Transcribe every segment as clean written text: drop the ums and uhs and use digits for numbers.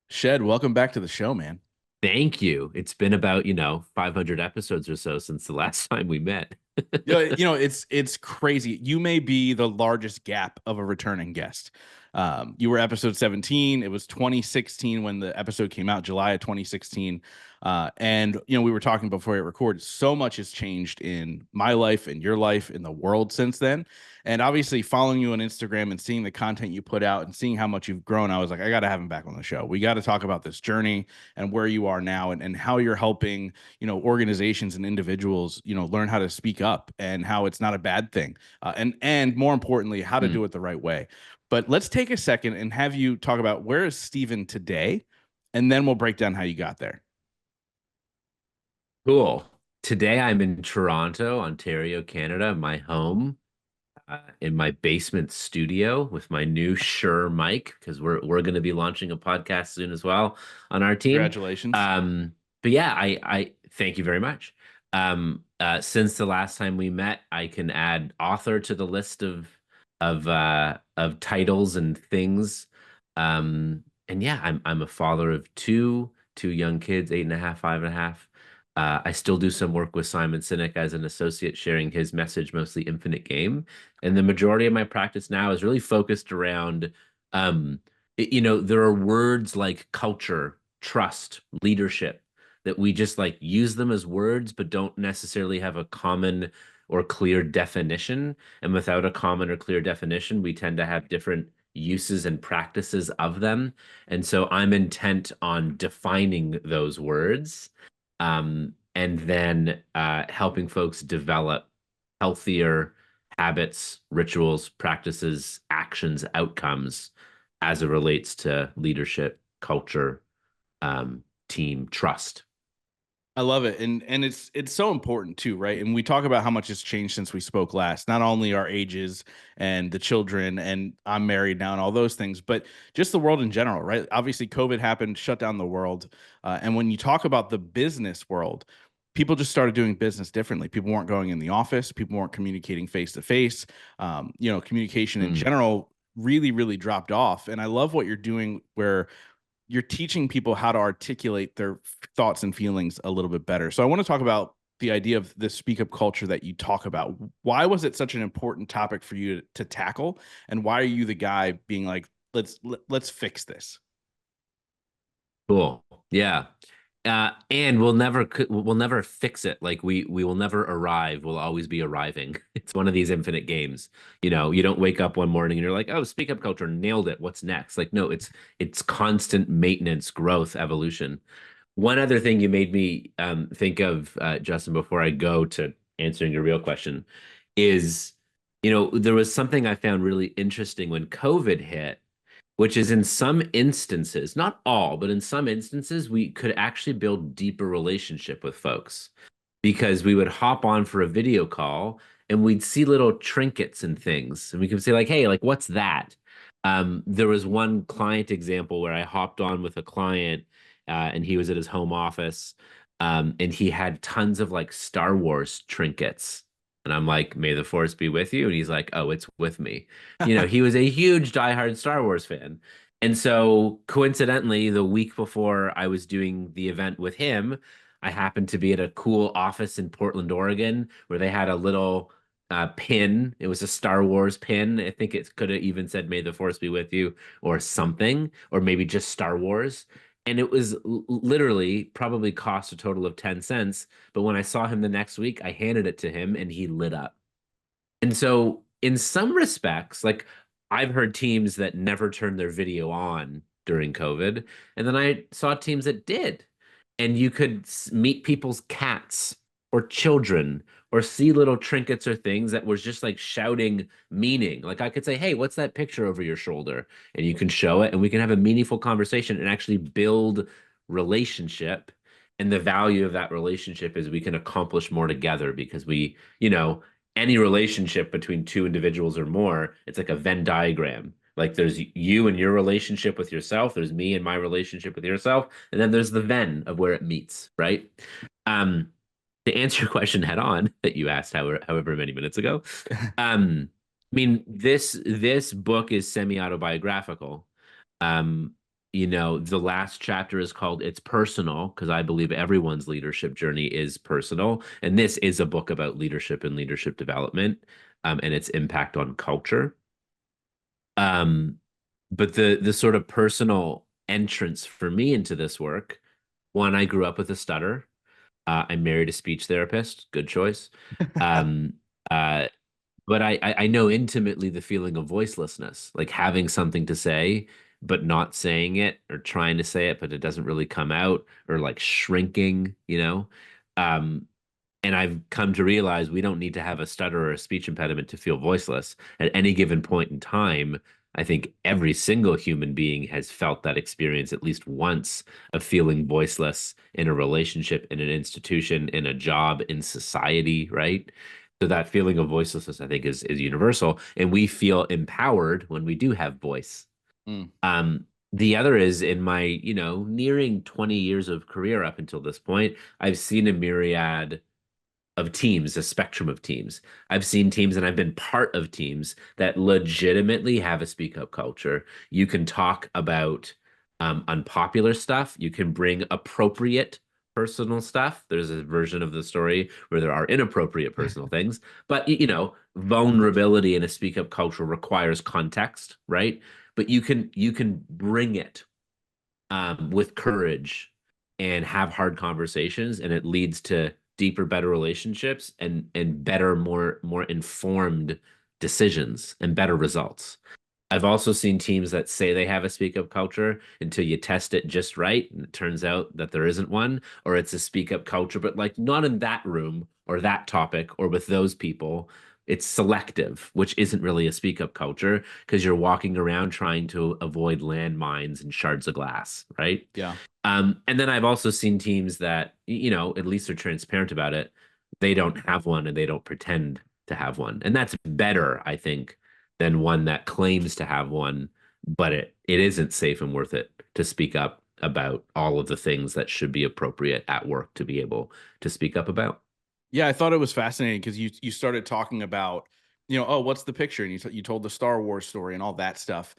Shed, welcome back to the show, man. Thank you. It's been about, 500 episodes or so since the last time we met. It's crazy. You may be the largest gap of a returning guest. You were episode 17. It was 2016 when the episode came out, July of 2016. And we were talking before it recorded. So much has changed in my life, in your life, in the world since then. And obviously, following you on Instagram and seeing the content you put out and seeing how much you've grown, I was like, I got to have him back on the show. We got to talk about this journey and where you are now and how you're helping organizations and individuals learn how to speak up and how it's not a bad thing, and more importantly how to Hmm. do it the right way. But let's take a second and have you talk about where is Stephen today, and then we'll break down how you got there. Cool. Today I'm in Toronto, Ontario, Canada, my home, in my basement studio with my new Shure mic because we're going to be launching a podcast soon as well on our team. Congratulations. But yeah, I thank you very much. Since the last time we met, I can add author to the list of titles and things. And yeah, I'm a father of two young kids, 8.5, 5.5. I still do some work with Simon Sinek as an associate, sharing his message, mostly infinite game. And the majority of my practice now is really focused around, um, there are words like culture, trust, leadership that we just like use them as words, but don't necessarily have a common or clear definition. And without a common or clear definition, we tend to have different uses and practices of them. And so I'm intent on defining those words, and then helping folks develop healthier habits, rituals, practices, actions, outcomes as it relates to leadership, culture, team, trust. I love it. And it's so important too, right? And we talk about how much has changed since we spoke last. Not only our ages and the children, and I'm married now and all those things, but just the world in general, right? Obviously, COVID happened, shut down the world. And when you talk about the business world, people just started doing business differently. People weren't going in the office, people weren't communicating face to face. Communication in Mm. general really, really dropped off. And I love what you're doing where you're teaching people how to articulate their thoughts and feelings a little bit better. So I want to talk about the idea of the speak up culture that you talk about. Why was it such an important topic for you to tackle, and why are you the guy being like, let's fix this? Cool. Yeah. And we'll never fix it. Like we will never arrive. We'll always be arriving. It's one of these infinite games. You don't wake up one morning and you're like, oh, speak up culture, nailed it. What's next? Like, no, it's constant maintenance, growth, evolution. One other thing you made me think of, Justin, before I go to answering your real question, is, there was something I found really interesting when COVID hit, which is in some instances, not all, but in some instances, we could actually build deeper relationship with folks because we would hop on for a video call and we'd see little trinkets and things. And we could say, like, hey, like, what's that? There was one client example where I hopped on with a client, and he was at his home office, and he had tons of like Star Wars trinkets. And I'm like, may the force be with you. And he's like, oh, it's with me. He was a huge diehard Star Wars fan. And so coincidentally, the week before I was doing the event with him, I happened to be at a cool office in Portland, Oregon, where they had a little pin. It was a Star Wars pin. I think it could have even said "May the Force be with you" or something, or maybe just Star Wars. And it was literally probably cost a total of 10 cents. But when I saw him the next week, I handed it to him and he lit up. And so, in some respects, like I've heard teams that never turned their video on during COVID, and then I saw teams that did. And you could meet people's cats or children or see little trinkets or things that was just like shouting meaning. Like I could say, "Hey, what's that picture over your shoulder?" And you can show it, and we can have a meaningful conversation and actually build relationship. And the value of that relationship is we can accomplish more together because any relationship between two individuals or more, it's like a Venn diagram. Like there's you and your relationship with yourself, there's me and my relationship with yourself, and then there's the Venn of where it meets, right? Um, to answer your question head on that you asked however many minutes ago, I mean this book is semi-autobiographical. Um, the last chapter is called It's Personal, because I believe everyone's leadership journey is personal. And this is a book about leadership and leadership development, and its impact on culture. Um, but the sort of personal entrance for me into this work, one, I grew up with a stutter. I married a speech therapist. Good choice. Um, uh, but I know intimately the feeling of voicelessness, like having something to say, but not saying it, or trying to say it, but it doesn't really come out, or like shrinking. Um, and I've come to realize we don't need to have a stutter or a speech impediment to feel voiceless. At any given point in time, I think every single human being has felt that experience at least once, of feeling voiceless in a relationship, in an institution, in a job, in society, right? So that feeling of voicelessness, I think, is universal, and we feel empowered when we do have voice. Mm. The other is, in my, nearing 20 years of career up until this point, I've seen a myriad of teams, a spectrum of teams. I've seen teams, and I've been part of teams that legitimately have a speak up culture. You can talk about unpopular stuff. You can bring appropriate personal stuff. There's a version of the story where there are inappropriate personal things, but vulnerability in a speak up culture requires context, right? But you can bring it with courage and have hard conversations, and it leads to deeper, better relationships, and better, more informed decisions and better results. I've also seen teams that say they have a speak up culture until you test it just right, and it turns out that there isn't one, or it's a speak up culture, but like not in that room or that topic or with those people. It's selective, which isn't really a speak up culture, because you're walking around trying to avoid landmines and shards of glass, right? Yeah. And then I've also seen teams that, at least they're transparent about it. They don't have one, and they don't pretend to have one. And that's better, I think, than one that claims to have one, but it isn't safe and worth it to speak up about all of the things that should be appropriate at work to be able to speak up about. Yeah, I thought it was fascinating because you started talking about, oh, what's the picture, and you told the Star Wars story and all that stuff.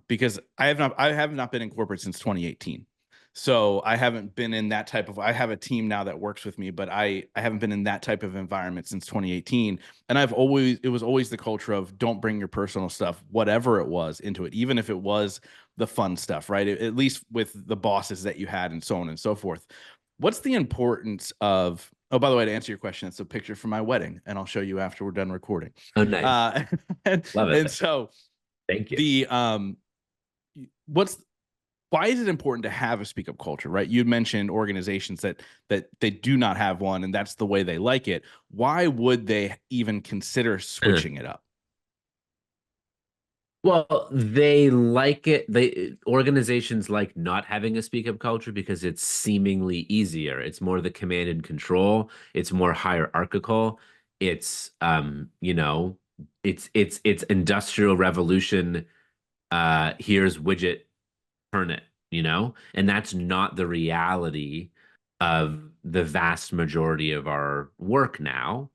Because I have not been in corporate since 2018, so I haven't been in that type of. I have a team now that works with me, but I haven't been in that type of environment since 2018. And it was always the culture of don't bring your personal stuff, whatever it was, into it, even if it was the fun stuff, right? At least with the bosses that you had and so on and so forth. What's the importance of Oh, by the way, to answer your question, it's a picture from my wedding, and I'll show you after we're done recording. Oh, nice. Uh, and, Love and it. so Thank you. the what's why is it important to have a speak up culture, right? You mentioned organizations that they do not have one, and that's the way they like it. Why would they even consider switching it up? Well, they like it. Organizations like not having a speak up culture because it's seemingly easier. It's more the command and control. It's more hierarchical. It's it's industrial revolution. Here's widget, turn it. And that's not the reality of the vast majority of our work now.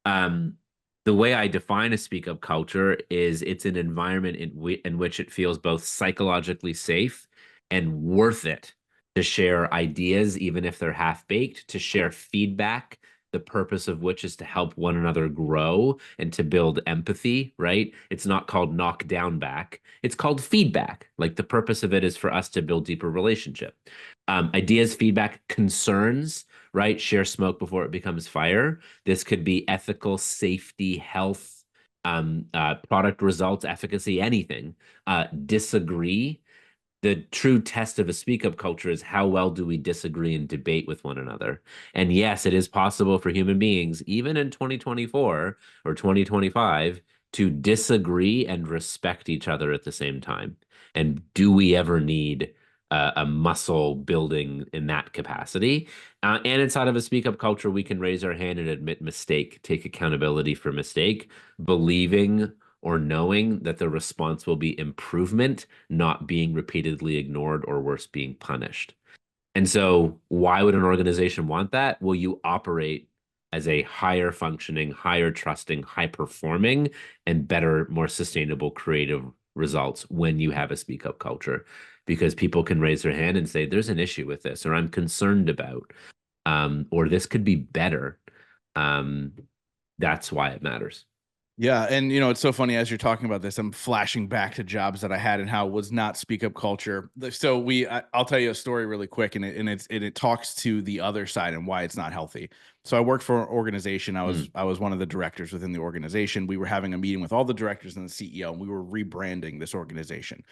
Um, the way I define a speak up culture is it's an environment in which it feels both psychologically safe and worth it to share ideas, even if they're half baked, to share feedback, the purpose of which is to help one another grow and to build empathy, right? It's not called knock down back, it's called feedback. Like, the purpose of it is for us to build deeper relationship. Ideas, feedback, concerns, right? Share smoke before it becomes fire. This could be ethical, safety, health, product results, efficacy, anything. Disagree. The true test of a speak up culture is how well do we disagree and debate with one another. And yes, it is possible for human beings, even in 2024 or 2025, to disagree and respect each other at the same time. And do we ever need a muscle building in that capacity? And inside of a speak up culture, we can raise our hand and admit mistake, take accountability for mistake, believing or knowing that the response will be improvement, not being repeatedly ignored, or worse, being punished. And so, why would an organization want that? Well, you operate as a higher functioning, higher trusting, high performing, and better, more sustainable creative results when you have a speak up culture. because people can raise their hand and say, there's an issue with this, or I'm concerned about, or this could be better. Um, that's why it matters. Yeah, and it's so funny as you're talking about this, I'm flashing back to jobs that I had and how it was not speak up culture. So I'll tell you a story really quick, and it talks to the other side and why it's not healthy. So I worked for an organization. I was one of the directors within the organization. We were having a meeting with all the directors and the CEO, and we were rebranding this organization.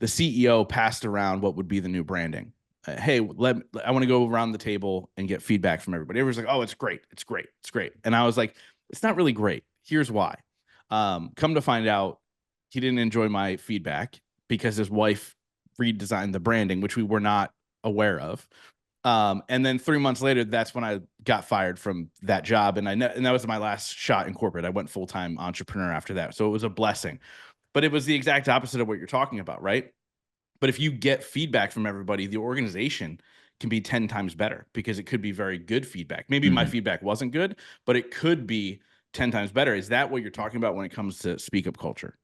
The CEO passed around what would be the new branding. Hey, I want to go around the table and get feedback from everybody. Everyone's like, "Oh, it's great, it's great, it's great," and I was like, "It's not really great. Here's why." Come to find out, he didn't enjoy my feedback because his wife redesigned the branding, which we were not aware of. And then 3 months later, that's when I got fired from that job, and that was my last shot in corporate. I went full-time entrepreneur after that, so it was a blessing. But it was the exact opposite of what you're talking about, right? But if you get feedback from everybody, the organization can be 10 times better because it could be very good feedback. Maybe my feedback wasn't good, but it could be 10 times better. Is that what you're talking about when it comes to speak up culture?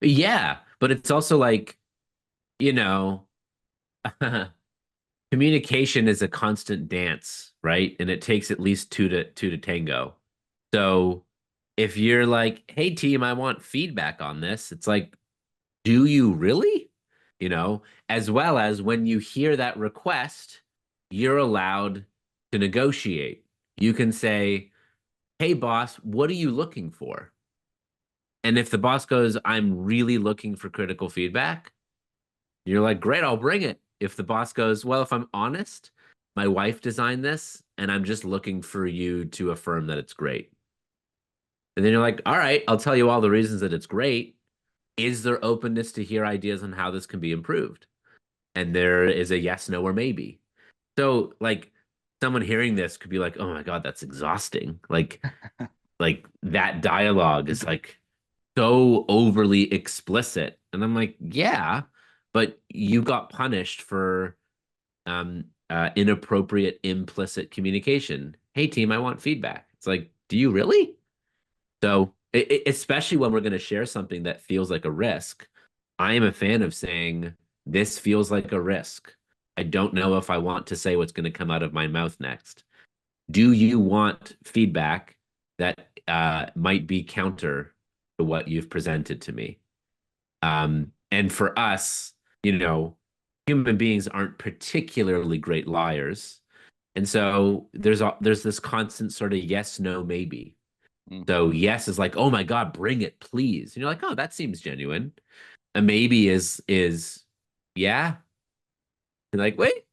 Yeah, but it's also like, you know, communication is a constant dance, right? And it takes at least two to tango. So if you're like, hey team, I want feedback on this, it's like, do you really? As well as when you hear that request, you're allowed to negotiate. You can say, hey boss, what are you looking for? And if the boss goes, I'm really looking for critical feedback, you're like, great, I'll bring it. If the boss goes, well, if I'm honest, my wife designed this and I'm just looking for you to affirm that it's great. And then you're like, all right, I'll tell you all the reasons that it's great. Is there openness to hear ideas on how this can be improved? And there is a yes, no, or maybe. So, like, someone hearing this could be like, oh my God, that's exhausting. Like that dialogue is like so overly explicit. And I'm like, yeah, but you got punished for inappropriate implicit communication. Hey, team, I want feedback. It's like, do you really? So, especially when we're going to share something that feels like a risk, I am a fan of saying, this feels like a risk. I don't know if I want to say what's going to come out of my mouth next. Do you want feedback that might be counter to what you've presented to me? And for us, you know, human beings aren't particularly great liars. And so there's this constant sort of yes, no, maybe. Mm. So yes is like, oh my God, bring it, please. And you're like, oh, that seems genuine. A maybe is yeah. And like, wait,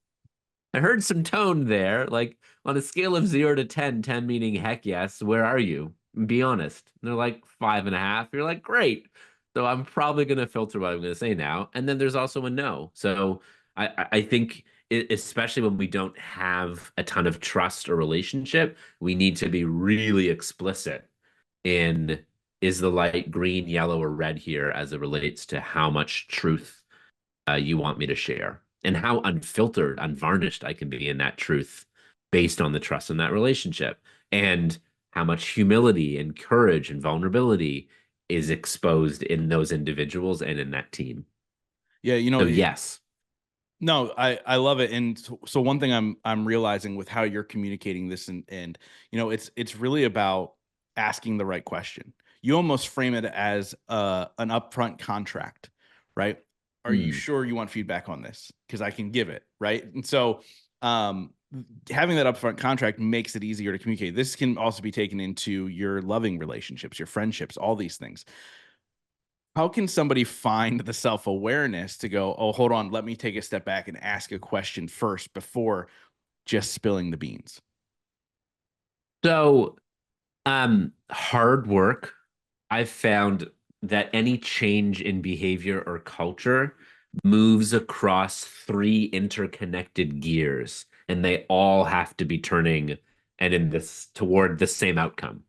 I heard some tone there. Like on a scale of 0 to 10, 10 meaning heck yes, where are you? Be honest. And they're like 5.5. You're like, great. So I'm probably gonna filter what I'm gonna say now. And then there's also a no. So I think especially when we don't have a ton of trust or relationship, we need to be really explicit in is the light green, yellow, or red here as it relates to how much truth you want me to share and how unfiltered, unvarnished I can be in that truth based on the trust in that relationship and how much humility and courage and vulnerability is exposed in those individuals and in that team. Yeah, So yes. no, I love it. And so one thing I'm realizing with how you're communicating this, and it's really about asking the right question. You almost frame it as an upfront contract, right? Are you Hmm. sure you want feedback on this? Because I can give it, right? And so um having that upfront contract makes it easier to communicate. This can also be taken into your loving relationships, your friendships, all these things. How can somebody find the self-awareness to go, oh, hold on, let me take a step back and ask a question first before just spilling the beans? So hard work. I've found that any change in behavior or culture moves across three interconnected gears, and they all have to be turning and in this toward the same outcome.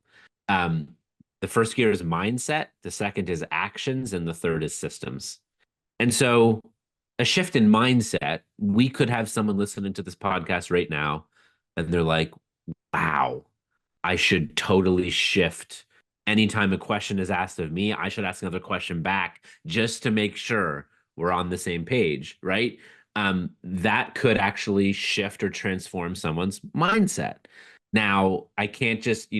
Um, the first gear is mindset, the second is actions, and the third is systems. And so, a shift in mindset, we could have someone listening to this podcast right now, and they're like, wow, I should totally shift. Anytime a question is asked of me, I should ask another question back just to make sure we're on the same page, right? That could actually shift or transform someone's mindset. Now, I can't just,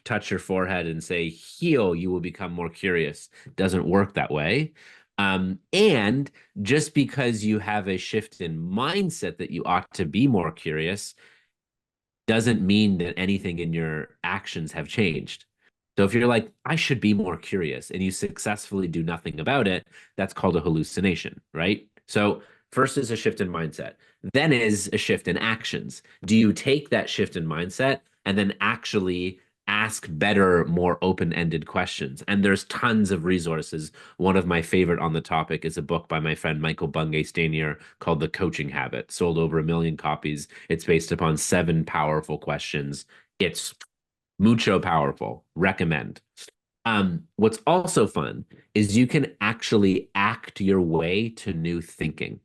touch your forehead and say, heal, you will become more curious. Doesn't work that way. And just because you have a shift in mindset that you ought to be more curious doesn't mean that anything in your actions have changed. So if you're like, I should be more curious, and you successfully do nothing about it, that's called a hallucination, right? So first is a shift in mindset, then is a shift in actions. Do you take that shift in mindset and then actually ask better, more open-ended questions? And there's tons of resources. One of my favorite on the topic is a book by my friend Michael Bungay Stanier called The Coaching Habit, sold over 1 million copies. It's based upon 7 powerful questions. It's mucho powerful. Recommend. What's also fun is you can actually act your way to new thinking.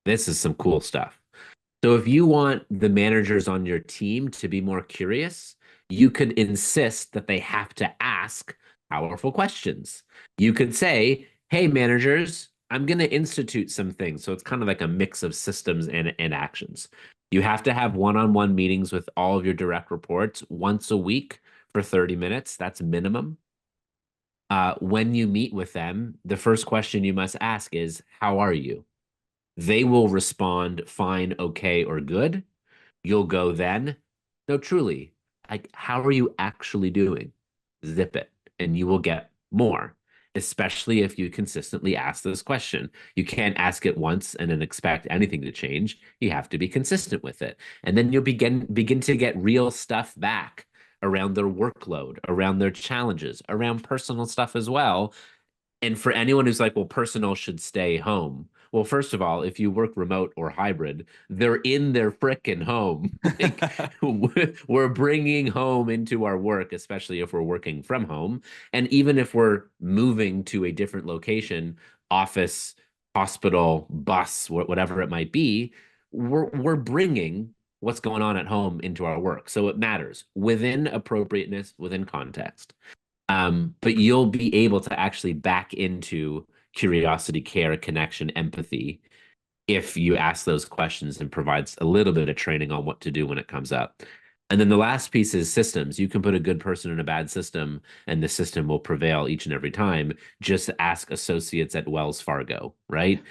This is some cool stuff. So if you want the managers on your team to be more curious, you could insist that they have to ask powerful questions. You could say, hey, managers, I'm going to institute some things. So it's kind of like a mix of systems and actions. You have to have one-on-one meetings with all of your direct reports once a week for 30 minutes. That's minimum. When you meet with them, the first question you must ask is, how are you? They will respond fine, okay, or good. You'll go then, no, truly, like, how are you actually doing? Zip it, and you will get more, especially if you consistently ask this question. You can't ask it once and then expect anything to change. You have to be consistent with it. And then you'll begin to get real stuff back around their workload, around their challenges, around personal stuff as well. And for anyone who's like, well, personal should stay home. Well, first of all, if you work remote or hybrid, they're in their frickin' home. Like, we're bringing home into our work, especially if we're working from home. And even if we're moving to a different location, office, hospital, bus, whatever it might be, we're bringing what's going on at home into our work. So it matters within appropriateness, within context. But you'll be able to actually back into curiosity, care, connection, empathy if you ask those questions and provides a little bit of training on what to do when it comes up. And then the last piece is systems. You can put a good person in a bad system, and the system will prevail each and every time. Just ask associates at Wells Fargo, right?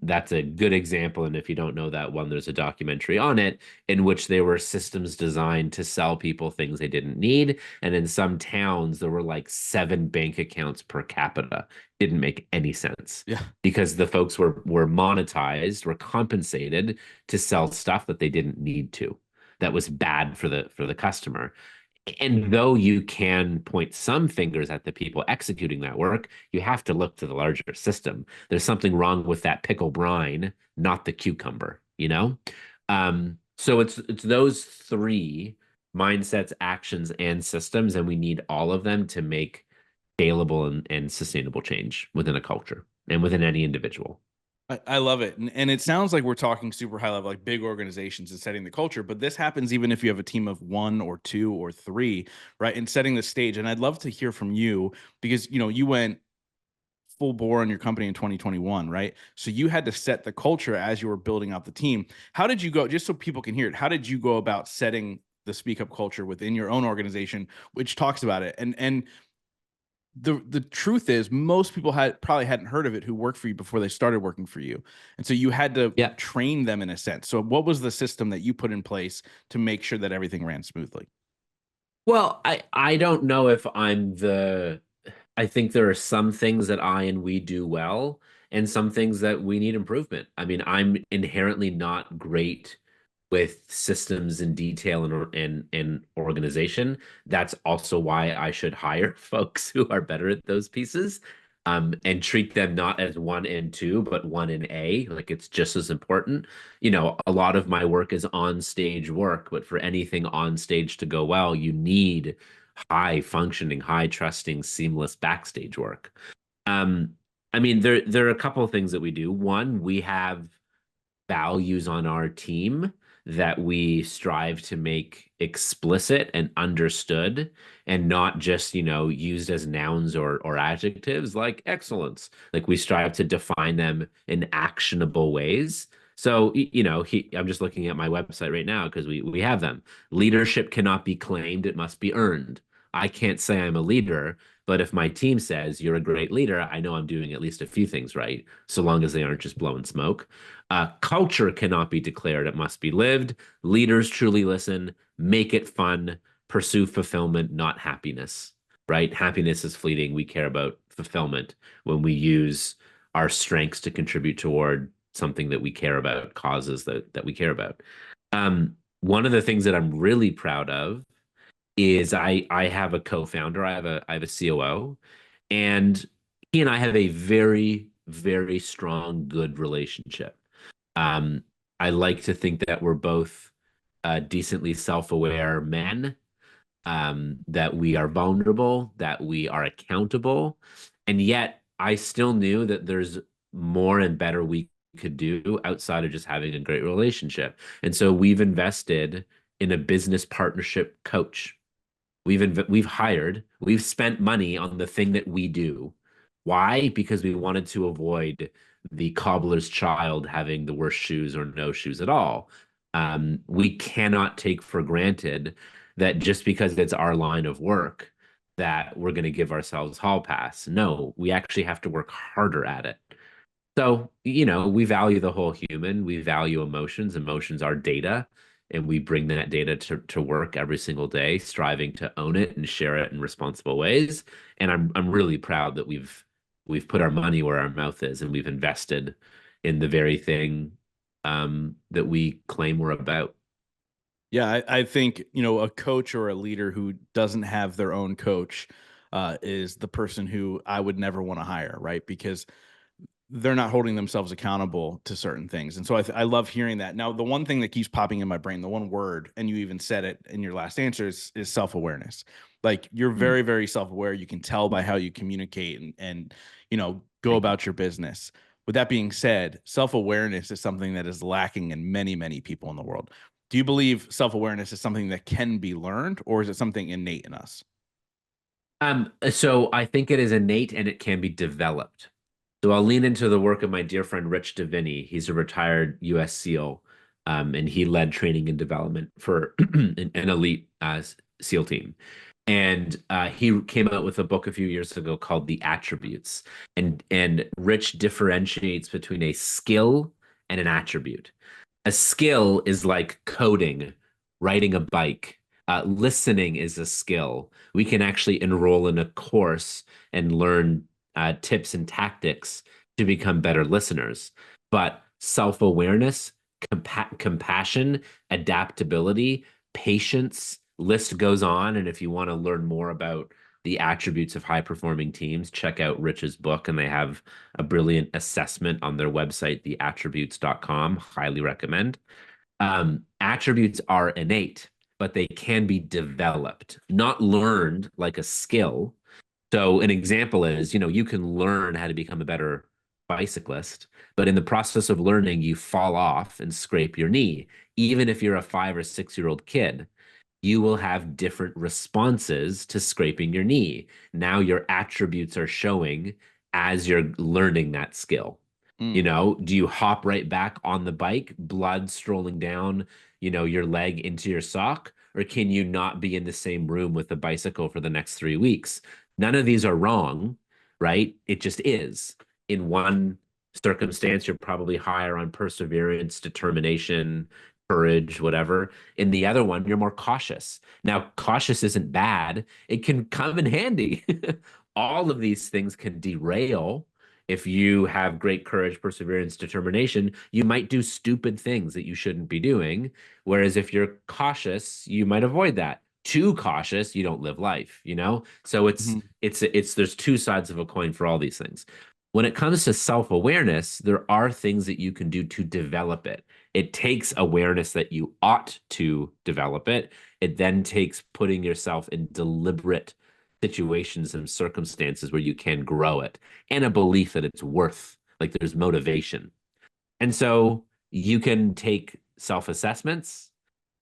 That's a good example. And if you don't know that one, there's a documentary on it in which there were systems designed to sell people things they didn't need. And in some towns, there were like 7 bank accounts per capita. Didn't make any sense Yeah. because the folks were monetized, were compensated to sell stuff that they didn't need to. That was bad for the customer. And though you can point some fingers at the people executing that work, you have to look to the larger system. There's something wrong with that pickle brine, not the cucumber, you know? So it's those 3 mindsets, actions, and systems, and we need all of them to make scalable and sustainable change within a culture and within any individual. I love it. And it sounds like we're talking super high level, like big organizations and setting the culture, but this happens even if you have a team of 1 or 2 or 3, right? And setting the stage. And I'd love to hear from you because, you went full bore on your company in 2021, right? So you had to set the culture as you were building out the team. How did you go, just so people can hear it, how did you go about setting the speak up culture within your own organization, which talks about it? And the truth is most people probably hadn't heard of it who worked for you before they started working for you, and so you had to Yeah. train them in a sense. So what was the system that you put in place to make sure that everything ran smoothly? Well, I don't know if I think there are some things that I and we do well and some things that we need improvement. I mean, I'm inherently not great with systems and detail and organization. That's also why I should hire folks who are better at those pieces, and treat them not as 1 and 2, but 1 and A. Like, it's just as important. A lot of my work is on stage work, but for anything on stage to go well, you need high functioning, high trusting, seamless backstage work. Um, I mean, there are a couple of things that we do. One, we have values on our team that we strive to make explicit and understood and not just, used as nouns or adjectives like excellence. Like we strive to define them in actionable ways. So, I'm just looking at my website right now because we have them. Leadership cannot be claimed, it must be earned. I can't say I'm a leader, but if my team says you're a great leader, I know I'm doing at least a few things right, so long as they aren't just blowing smoke. Culture cannot be declared, it must be lived. Leaders truly listen, make it fun, pursue fulfillment, not happiness, right? Happiness is fleeting. We care about fulfillment when we use our strengths to contribute toward something that we care about, causes that we care about. One of the things that I'm really proud of is I have a co-founder, I have a COO, and he and I have a very, very strong, good relationship. Um, I like to think that we're both decently self-aware men, that we are vulnerable, that we are accountable, and yet I still knew that there's more and better we could do outside of just having a great relationship. And so we've invested in a business partnership coach. We've spent money on the thing that we do. Why? Because we wanted to avoid the cobbler's child having the worst shoes or no shoes at all. We cannot take for granted that just because it's our line of work, that we're going to give ourselves hall pass. No, we actually have to work harder at it. So, we value the whole human. We value emotions. Emotions are data, and we bring that data to work every single day, striving to own it and share it in responsible ways. And I'm really proud that we've put our money where our mouth is, and we've invested in the very thing that we claim we're about. Yeah, I think, a coach or a leader who doesn't have their own coach is the person who I would never want to hire, right? Because they're not holding themselves accountable to certain things. And so I love hearing that. Now, the one thing that keeps popping in my brain, the one word, and you even said it in your last answer, is self-awareness. Like you're Mm. very, very self-aware. You can tell by how you communicate and go Thank you. about your business. With that being said, self-awareness is something that is lacking in many, many people in the world. Do you believe self-awareness is something that can be learned, or is it something innate in us? So I think it is innate and it can be developed. So I'll lean into the work of my dear friend Rich Diviney. He's a retired U.S. SEAL, and he led training and development for an elite SEAL team. And he came out with a book a few years ago called The Attributes. And Rich differentiates between a skill and an attribute. A skill is like coding, riding a bike. Listening is a skill. We can actually enroll in a course and learn tips and tactics to become better listeners. But self-awareness, compassion, adaptability, patience, list goes on. And if you want to learn more about the attributes of high performing teams, check out Rich's book, and they have a brilliant assessment on their website, theattributes.com. Highly recommend. Attributes are innate, but they can be developed, not learned like a skill. So an example is, you can learn how to become a better bicyclist, but in the process of learning, you fall off and scrape your knee. Even if you're a 5 or 6 year old kid, you will have different responses to scraping your knee. Now your attributes are showing as you're learning that skill. Mm. Do you hop right back on the bike, blood strolling down, your leg into your sock, or can you not be in the same room with the bicycle for the next 3 weeks? None of these are wrong, right? It just is. In one circumstance, you're probably higher on perseverance, determination, courage, whatever. In the other one, you're more cautious. Now, cautious isn't bad. It can come in handy. All of these things can derail. If you have great courage, perseverance, determination, you might do stupid things that you shouldn't be doing. Whereas if you're cautious, you might avoid that. Too cautious, you don't live life. So it's Mhm. it's it's there's two sides of a coin for all these things. When it comes to self-awareness, there are things that you can do to develop it. It takes awareness that you ought to develop it. It then takes putting yourself in deliberate situations and circumstances where you can grow it, and a belief that it's worth, like there's motivation. And so you can take self-assessments,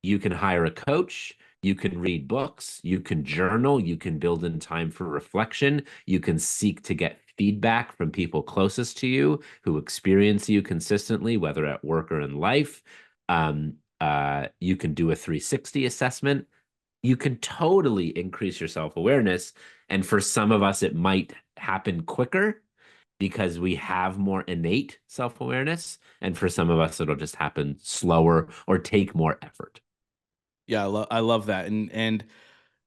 you can hire a coach, you can read books, you can journal, you can build in time for reflection, you can seek to get feedback from people closest to you who experience you consistently, whether at work or in life. You can do a 360 assessment. You can totally increase your self-awareness. And for some of us, it might happen quicker because we have more innate self-awareness. And for some of us, it'll just happen slower or take more effort. Yeah, I love that. And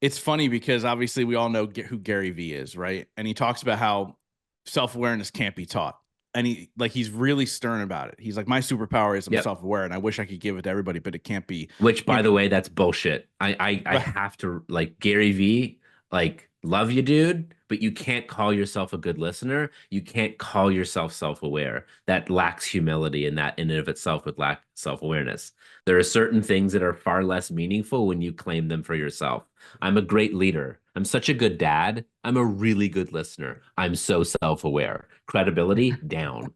it's funny because obviously we all know who Gary Vee is, right? And he talks about how self-awareness can't be taught. And he's really stern about it. He's like, my superpower is I'm Yep. self-aware, and I wish I could give it to everybody, but it can't be. Which, by Can't the be way, that's bullshit. I have to, like, Gary Vee, like, love you, dude, but you can't call yourself a good listener. You can't call yourself self-aware. That lacks humility, and that in and of itself would lack self-awareness. There are certain things that are far less meaningful when you claim them for yourself. I'm a great leader. I'm such a good dad. I'm a really good listener. I'm so self-aware. Credibility down,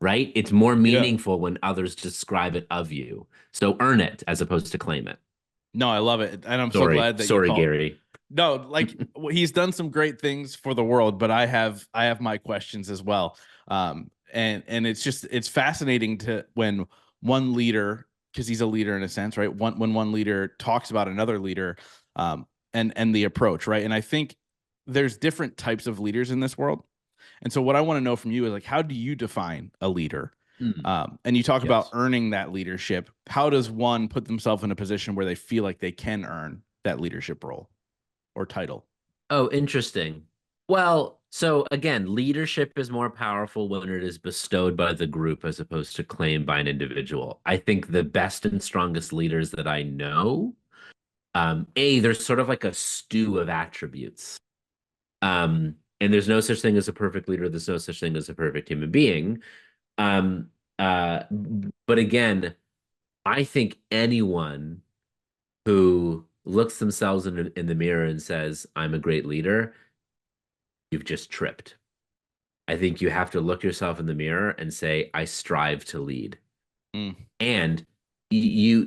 right? It's more Yeah. meaningful when others describe it of you. So earn it as opposed to claim it. No, I love it, and I'm so Sorry, glad that you sorry, call. Gary. No, like he's done some great things for the world, but I have my questions as well. And it's fascinating to when one leader, because he's a leader in a sense, right? When one leader talks about another leader, um, and the approach, right? And I think there's different types of leaders in this world. And so what I want to know from you is like, how do you define a leader? Mm, And you talk about yes. earning that leadership. How does one put themselves in a position where they feel like they can earn that leadership role or title? Oh, interesting. Well, so again, leadership is more powerful when it is bestowed by the group as opposed to claimed by an individual. I think the best and strongest leaders that I know, there's sort of like a stew of attributes. And there's no such thing as a perfect leader. There's no such thing as a perfect human being. Um, uh, but again, I think anyone who looks themselves in the mirror and says, I'm a great leader, you've just tripped. I think you have to look yourself in the mirror and say, I strive to lead. Mm, And you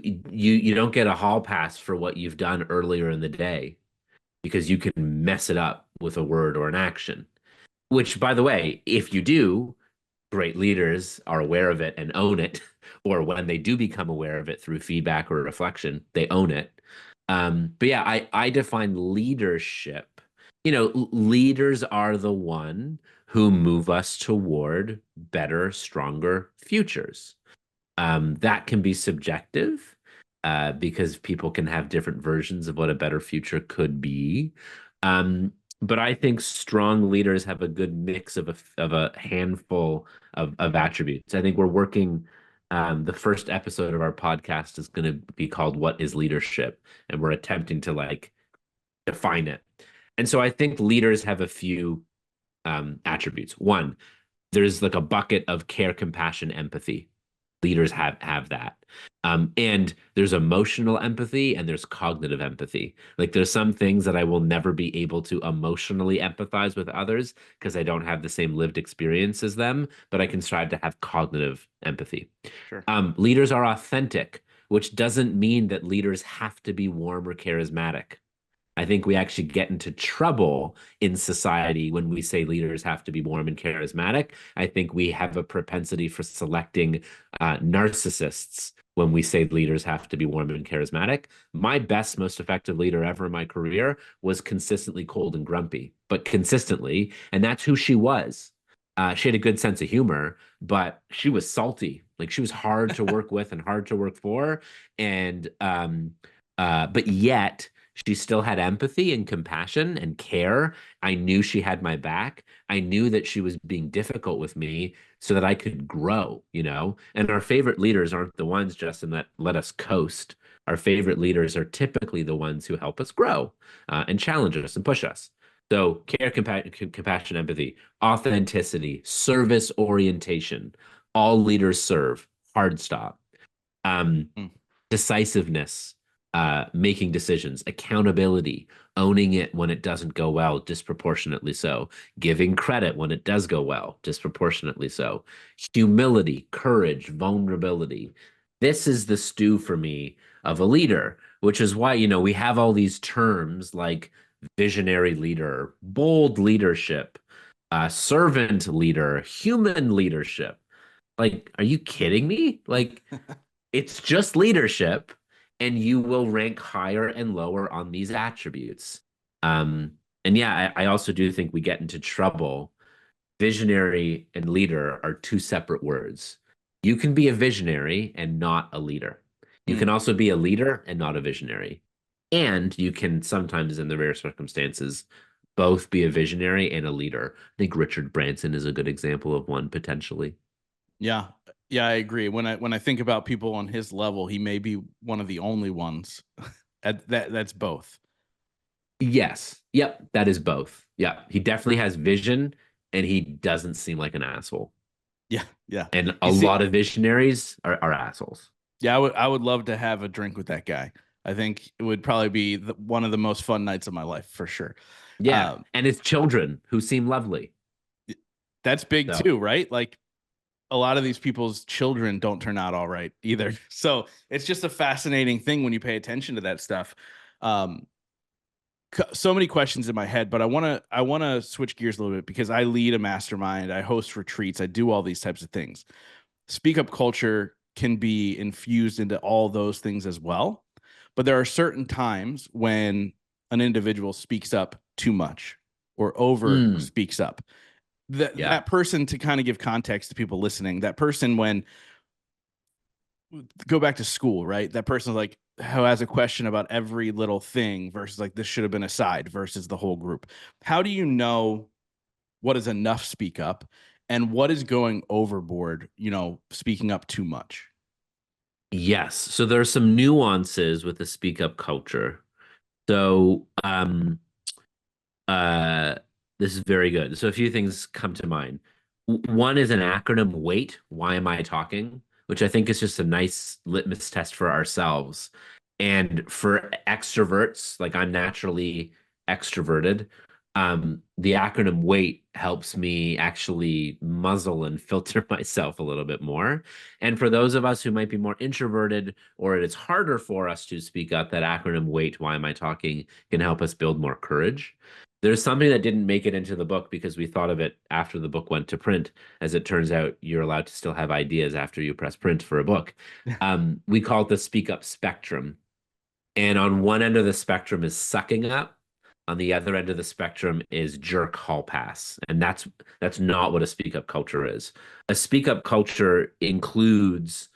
don't get a hall pass for what you've done earlier in the day because you can mess it up with a word or an action. Which, by the way, if you do, great leaders are aware of it and own it, or when they do become aware of it through feedback or reflection, they own it. But yeah, I define leadership. Leaders are the one who move us toward better, stronger futures. That can be subjective because people can have different versions of what a better future could be. Um, but I think strong leaders have a good mix of a handful of attributes. I think we're working. The first episode of our podcast is going to be called "What is Leadership?" and we're attempting to like define it. And so I think leaders have a few attributes. One, there's like a bucket of care, compassion, empathy. Leaders have that. And there's emotional empathy and there's cognitive empathy. Like there's some things that I will never be able to emotionally empathize with others because I don't have the same lived experience as them, but I can strive to have cognitive empathy. sure. Leaders are authentic, which doesn't mean that leaders have to be warm or charismatic. I think we actually get into trouble in society when we say leaders have to be warm and charismatic. I think we have a propensity for selecting narcissists when we say leaders have to be warm and charismatic. My best, most effective leader ever in my career was consistently cold and grumpy, but consistently. And that's who she was. She had a good sense of humor, but she was salty. Like she was hard to work with and hard to work for. And, but yet, she still had empathy and compassion and care. I knew she had my back. I knew that she was being difficult with me so that I could grow. And our favorite leaders aren't the ones, Justin, that let us coast. Our favorite leaders are typically the ones who help us grow and challenge us and push us. So, care, compassion, empathy, authenticity, service orientation. All leaders serve. Hard stop. Um, Mm, Decisiveness, making decisions, accountability, owning it when it doesn't go well, disproportionately so, giving credit when it does go well, disproportionately so, humility, courage, vulnerability. this is the stew for me of a leader, which is why, we have all these terms like visionary leader, bold leadership, servant leader, human leadership. Like, are you kidding me? Like, it's just leadership, and you will rank higher and lower on these attributes. Um, and yeah, I also do think we get into trouble. Visionary and leader are two separate words. You can be a visionary and not a leader. You can Mm. also be a leader and not a visionary. And you can sometimes, in the rare circumstances, both be a visionary and a leader. I think Richard Branson is a good example of one potentially. Yeah. Yeah, I agree. When I think about people on his level, he may be one of the only ones that's both. Yes. Yep. That is both. Yeah. He definitely has vision and he doesn't seem like an asshole. Yeah, yeah. And a You see, lot of visionaries are assholes. yeah, I would love to have a drink with that guy. I think it would probably be one of the most fun nights of my life for sure. Yeah. Um, And his children who seem lovely. that's big So, too, right? Like a lot of these people's children don't turn out all right either. So it's just a fascinating thing when you pay attention to that stuff. Um, so many questions in my head, but I want to switch gears a little bit because I lead a mastermind, I host retreats, I do all these types of things. Speak up culture can be infused into all those things as well, but there are certain times when an individual speaks up too much or over mm, speaks up. That yeah. that person, to kind of give context to people listening, that person, when go back to school, right? That person like who has a question about every little thing versus like this should have been a side versus the whole group. How do you know what is enough speak up and what is going overboard, speaking up too much? Yes. So there are some nuances with the speak up culture. So, uh, this is very good. So a few things come to mind. One is an acronym WAIT, why am I talking? Which I think is just a nice litmus test for ourselves. And for extroverts, like I'm naturally extroverted, the acronym WAIT helps me actually muzzle and filter myself a little bit more. And for those of us who might be more introverted or it's harder for us to speak up, that acronym WAIT, why am I talking, can help us build more courage. There's something that didn't make it into the book because we thought of it after the book went to print. As it turns out, you're allowed to still have ideas after you press print for a book. We call it the speak up spectrum. And on one end of the spectrum is sucking up. On the other end of the spectrum is jerk hall pass. And that's not what a speak up culture is. A speak up culture includes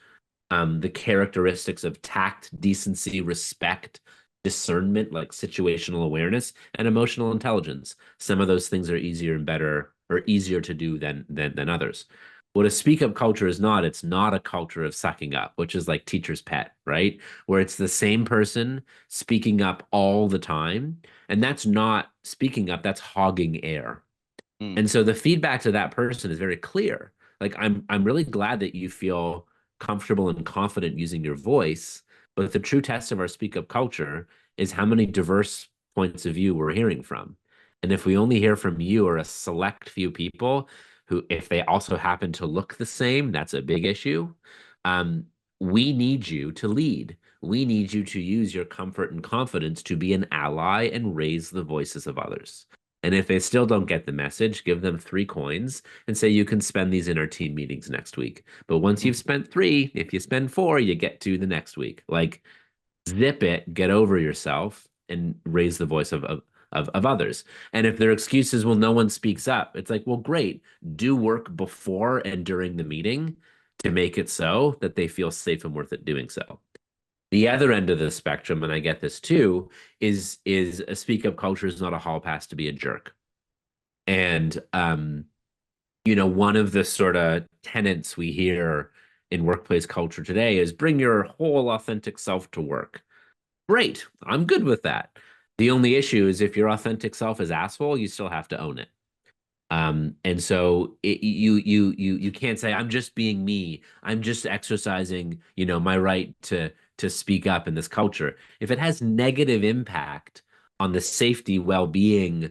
the characteristics of tact, decency, respect, discernment, like situational awareness, and emotional intelligence. Some of those things are easier and better or easier to do than others. What a speak up culture is not, it's not a culture of sucking up, which is like teacher's pet, right? Where it's the same person speaking up all the time. And that's not speaking up, that's hogging air. Mm, And so the feedback to that person is very clear. Like I'm really glad that you feel comfortable and confident using your voice, but the true test of our speak up culture is how many diverse points of view we're hearing from. And if we only hear from you or a select few people who, if they also happen to look the same, that's a big issue. Um, we need you to lead. We need you to use your comfort and confidence to be an ally and raise the voices of others. And if they still don't get the message, give them 3 coins and say you can spend these in our team meetings next week. But once mm, you've spent 3, if you spend 4, you get to the next week. Like zip it, get over yourself, and raise the voice of others. And if their excuse is, well, no one speaks up, it's like, well, great. Do work before and during the meeting to make it so that they feel safe and worth it doing so. The other end of the spectrum, and I get this too, is a speak up culture is not a hall pass to be a jerk. And one of the sort of tenets we hear in workplace culture today is bring your whole authentic self to work. Great, I'm good with that. The only issue is if your authentic self is asshole, you still have to own it. And so you can't say I'm just being me. I'm just exercising, my right to speak up in this culture. If it has negative impact on the safety, well-being,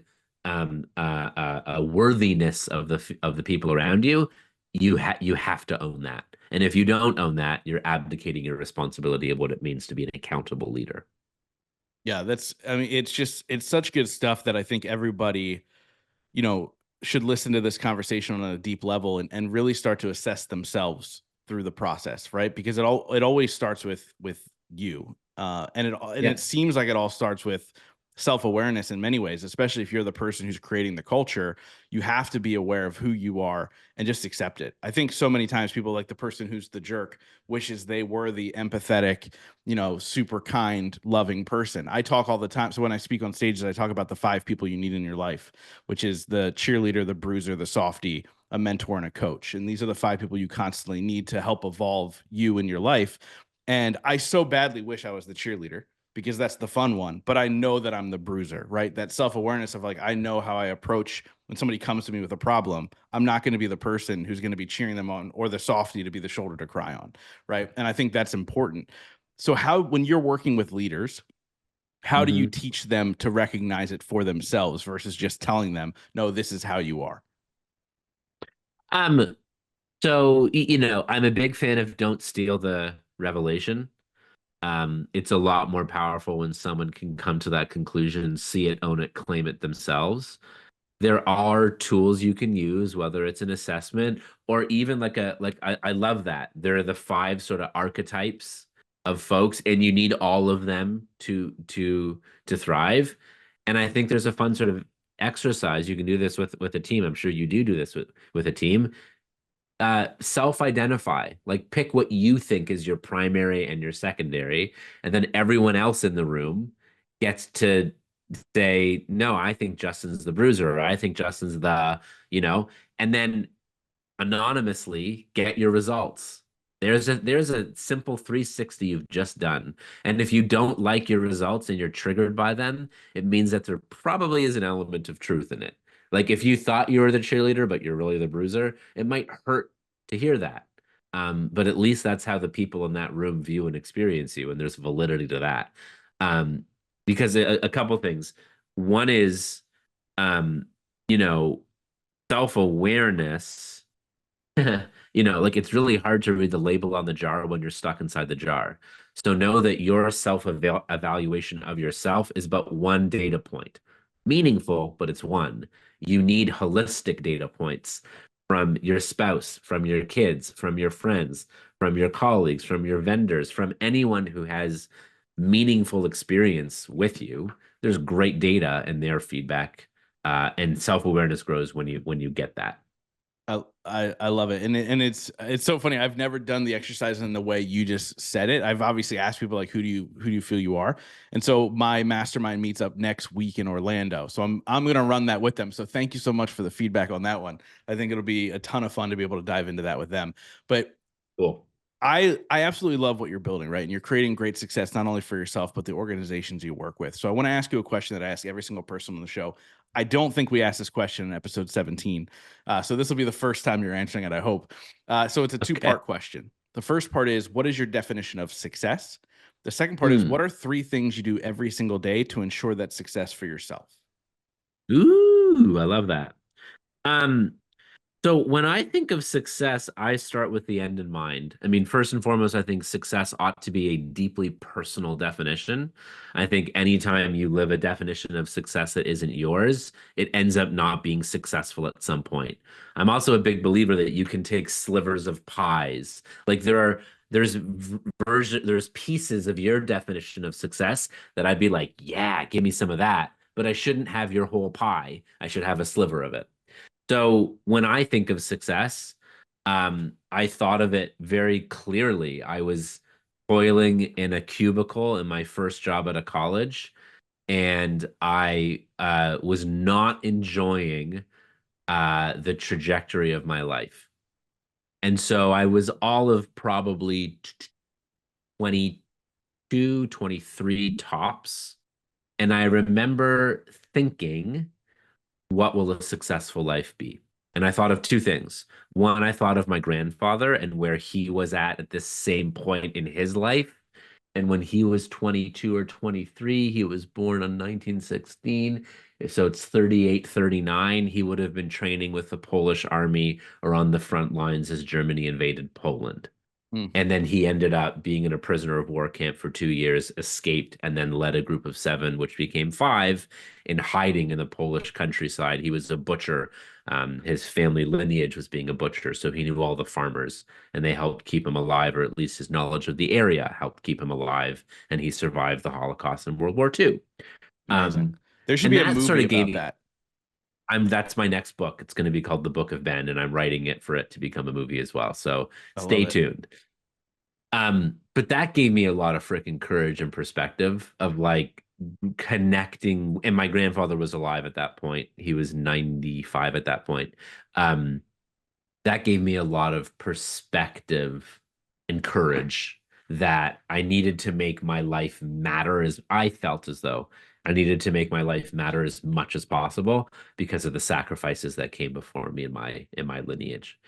worthiness of the people around you, you have to own that. And if you don't own that, you're abdicating your responsibility of what it means to be an accountable leader. Yeah, I mean, it's such good stuff that I think everybody, you know, should listen to this conversation on a deep level and really start to assess themselves through the process, right? Because it always starts with you. And Yeah. it seems like it all starts with self-awareness in many ways, especially if you're the person who's creating the culture. You have to be aware of who you are and just accept it. I think so many times people, like the person who's the jerk, wishes they were the empathetic, super kind, loving person. I talk all the time. So when I speak on stages, I talk about the 5 people you need in your life, which is the cheerleader, the bruiser, the softie, a mentor, and a coach. And these are the 5 people you constantly need to help evolve you in your life. And I so badly wish I was the cheerleader because that's the fun one. But I know that I'm the bruiser, right? That self awareness of like, I know how I approach when somebody comes to me with a problem. I'm not going to be the person who's going to be cheering them on or the softie to be the shoulder to cry on, right? And I think that's important. So, when you're working with leaders, how do you Mhm. teach them to recognize it for themselves versus just telling them, no, this is how you are? Um, I'm a big fan of don't steal the revelation. It's a lot more powerful when someone can come to that conclusion, see it, own it, claim it themselves. There are tools you can use, whether it's an assessment or even I love that. There are the 5 sort of archetypes of folks, and you need all of them to thrive. And I think there's a fun sort of exercise. You can do this with a team. I'm sure you do this with a team. Self-identify, like pick what you think is your primary and your secondary, and then everyone else in the room gets to say, no, I think Justin's the bruiser, or I think Justin's the, you know, and then anonymously get your results. There's a simple 360 you've just done. And if you don't like your results and you're triggered by them, it means that there probably is an element of truth in it. Like if you thought you were the cheerleader, but you're really the bruiser, it might hurt to hear that. But at least that's how the people in that room view and experience you, and there's validity to that. Um, because a couple things. One is, um, you know, self-awareness. Like it's really hard to read the label on the jar when you're stuck inside the jar. So know that your self-evaluation of yourself is but one data point. Meaningful, but it's one. You need holistic data points from your spouse, from your kids, from your friends, from your colleagues, from your vendors, from anyone who has meaningful experience with you. There's great data in their feedback, and self-awareness grows when you get that. I love it, and it's so funny. I've never done the exercise in the way you just said it. I've obviously asked people like, who do you feel you are? And so my mastermind meets up next week in Orlando. So I'm gonna run that with them. So thank you so much for the feedback on that one. I think it'll be a ton of fun to be able to dive into that with them. But Cool. I absolutely love what you're building, right? And you're creating great success not only for yourself but the organizations you work with. So I want to ask you a question that I ask every single person on the show. I don't think we asked this question in episode 17, so this will be the first time you're answering it. I hope. So it's a Okay. two-part question. The first part is, what is your definition of success? The second part is, Hmm. what are 3 things you do every single day to ensure that success for yourself? Ooh, I love that. Um, So when I think of success, I start with the end in mind. I mean, first and foremost, I think success ought to be a deeply personal definition. I think anytime you live a definition of success that isn't yours, it ends up not being successful at some point. I'm also a big believer that you can take slivers of pies. Like there's pieces of your definition of success that I'd be like, yeah, give me some of that. But I shouldn't have your whole pie. I should have a sliver of it. So when I think of success, I thought of it very clearly. I was toiling in a cubicle in my first job at a college, and I was not enjoying the trajectory of my life. And so I was all of probably 22, 23 tops. And I remember thinking, what will a successful life be? And I thought of 2 things. One, I thought of my grandfather and where he was at this same point in his life. And when he was 22 or 23, he was born in 1916. So it's 38, 39. He would have been training with the Polish army or on the front lines as Germany invaded Poland. Mm, And then he ended up being in a prisoner of war camp for 2 years, escaped, and then led a group of seven, which became five, in hiding in the Polish countryside. He was a butcher. His family lineage was being a butcher, so he knew all the farmers, and they helped keep him alive, or at least his knowledge of the area helped keep him alive. And he survived the Holocaust and World War II. amazing. Um, There should and be a that sort movie of gave about me. that. That's my next book. It's going to be called The Book of Ben, and I'm writing it for it to become a movie as well. So I love stay it. tuned. But that gave me a lot of freaking courage and perspective of like connecting. And my grandfather was alive at that point. He was 95 at that point. Um, that gave me a lot of perspective and courage that I needed to make my life matter, as I felt as though I needed to make my life matter as much as possible because of the sacrifices that came before me in my lineage.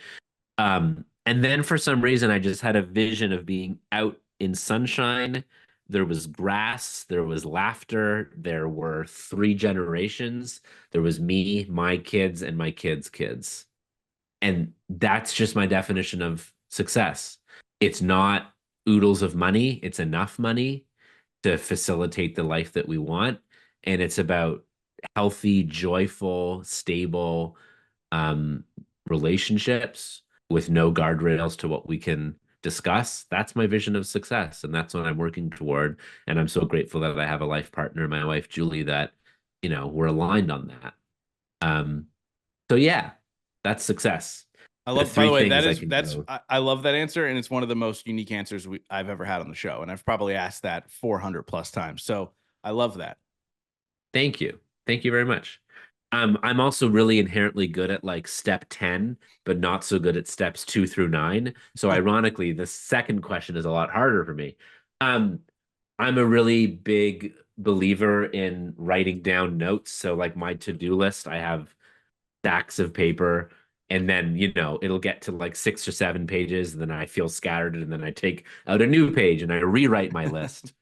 And then for some reason, I just had a vision of being out in sunshine. There was grass, there was laughter, there were three generations. There was me, my kids, and my kids' kids. And that's just my definition of success. It's not oodles of money, it's enough money to facilitate the life that we want. And it's about healthy, joyful, stable um, relationships with no guardrails to what we can discuss. That's my vision of success. And that's what I'm working toward. And I'm so grateful that I have a life partner, my wife, Julie, that, we're aligned on that. Um, so yeah, that's success. I The love, by three the way, things I can go. I love that answer. And it's one of the most unique answers I've ever had on the show. And I've probably asked that 400 plus times. So I love that. Thank you. Thank you very much. I'm also really inherently good at like step 10, but not so good at steps 2 through 9. So ironically, the second question is a lot harder for me. Um, I'm a really big believer in writing down notes. So like my to-do list, I have stacks of paper, and then it'll get to like 6 or 7 pages, and then I feel scattered, and then I take out a new page and I rewrite my list.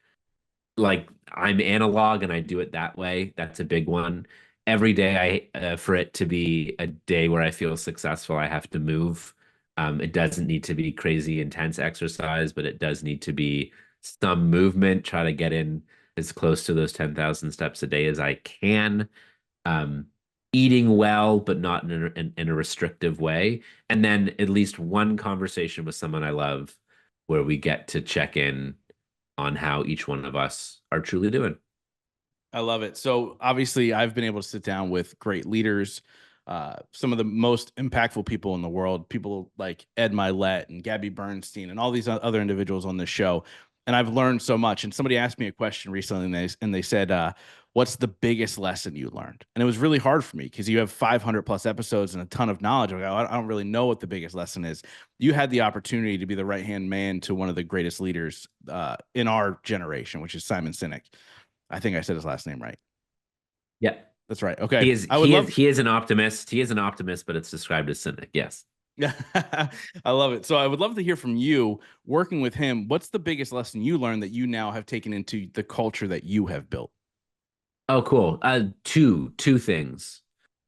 Like I'm analog and I do it that way. That's a big one. Every day for it to be a day where I feel successful, I have to move. It doesn't need to be crazy intense exercise, but it does need to be some movement. Try to get in as close to those 10,000 steps a day as I can. Um, Eating well, but not in a restrictive way. And then at least one conversation with someone I love where we get to check in on how each one of us are truly doing. I love it. So obviously, I've been able to sit down with great leaders, some of the most impactful people in the world, people like Ed Milet and Gabby Bernstein and all these other individuals on this show. And I've learned so much. And somebody asked me a question recently, and they said, "What's the biggest lesson you learned?" And it was really hard for me because you have 500 plus episodes and a ton of knowledge. I don't really know what the biggest lesson is. You had the opportunity to be the right hand man to one of the greatest leaders in our generation, which is Simon Sinek. I think I said his last name right. Yeah. That's right. He Okay. is I would he is love he is an optimist. He is an optimist, but it's described as cynic. Yes. Yeah. I love it. So I would love to hear from you working with him. What's the biggest lesson you learned that you now have taken into the culture that you have built? Oh, cool. Two things.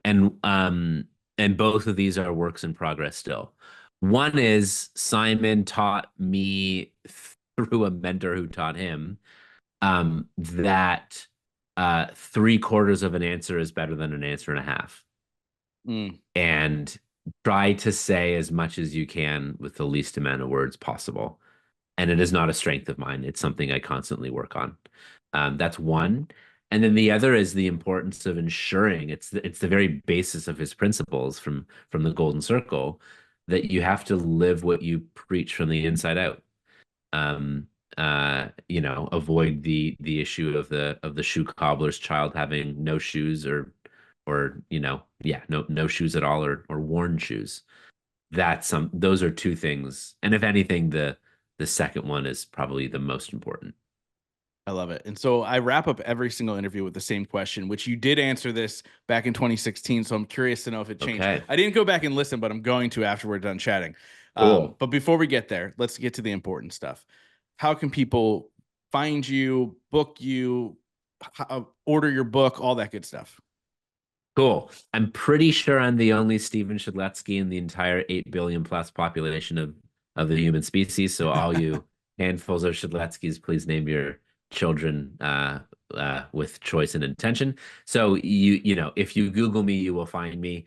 And both of these are works in progress still. One is Simon taught me through a mentor who taught him that 3/4 of an answer is better than an answer and a half. Mm, And try to say as much as you can with the least amount of words possible. And it is not a strength of mine. It's something I constantly work on. That's one. And then the other is the importance of ensuring it's the very basis of his principles from the Golden Circle that you have to live what you preach from the inside out. Um, Avoid the issue of the shoe cobbler's child having no shoes or yeah, no shoes at all or worn shoes. Those are two things. And if anything, the second one is probably the most important. I love it. And so I wrap up every single interview with the same question, which you did answer this back in 2016. So I'm curious to know if it changed. Okay. I didn't go back and listen, but I'm going to after we're done chatting. Cool. But before we get there, let's get to the important stuff. How can people find you, book you, order your book, all that good stuff? Cool. I'm pretty sure I'm the only Stephen Shedletzky in the entire 8 billion plus population of the human species. So all you handfuls of Shedletskys, please name your children with choice and intention. So if you Google me, you will find me.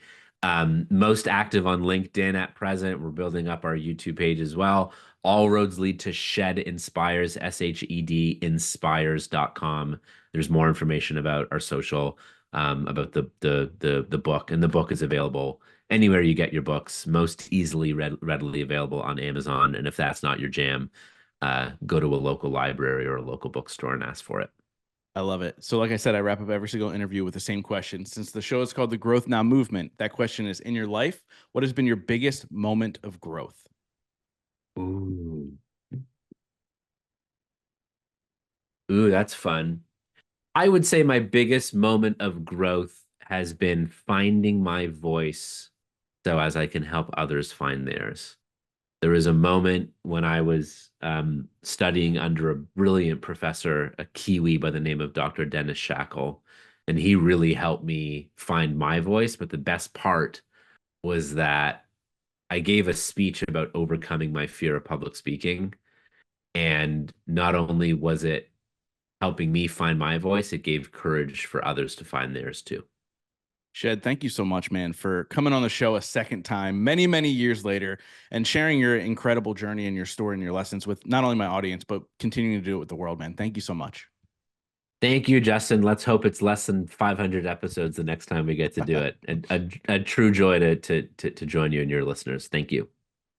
Most active on LinkedIn at present. We're building up our YouTube page as well. All roads lead to Shed Inspires, SHED inspires.com. There's more information about our social, about the book, and the book is available anywhere you get your books, most easily readily available on Amazon. And if that's not your jam, go to a local library or a local bookstore and ask for it. I love it. So, like I said, I wrap up every single interview with the same question. Since the show is called The Growth Now Movement, that question is, in your life, what has been your biggest moment of growth? Ooh. Ooh, that's fun. I would say my biggest moment of growth has been finding my voice so as I can help others find theirs. There was a moment when I was studying under a brilliant professor, a Kiwi by the name of Dr. Dennis Shackle, and he really helped me find my voice. But the best part was that I gave a speech about overcoming my fear of public speaking. And not only was it helping me find my voice, it gave courage for others to find theirs too. Shed, thank you so much, man, for coming on the show a second time, many, many years later, and sharing your incredible journey and your story and your lessons with not only my audience, but continuing to do it with the world, man. Thank you so much. Thank you, Justin. Let's hope it's less than 500 episodes the next time we get to do it. And a true joy to join you and your listeners. Thank you.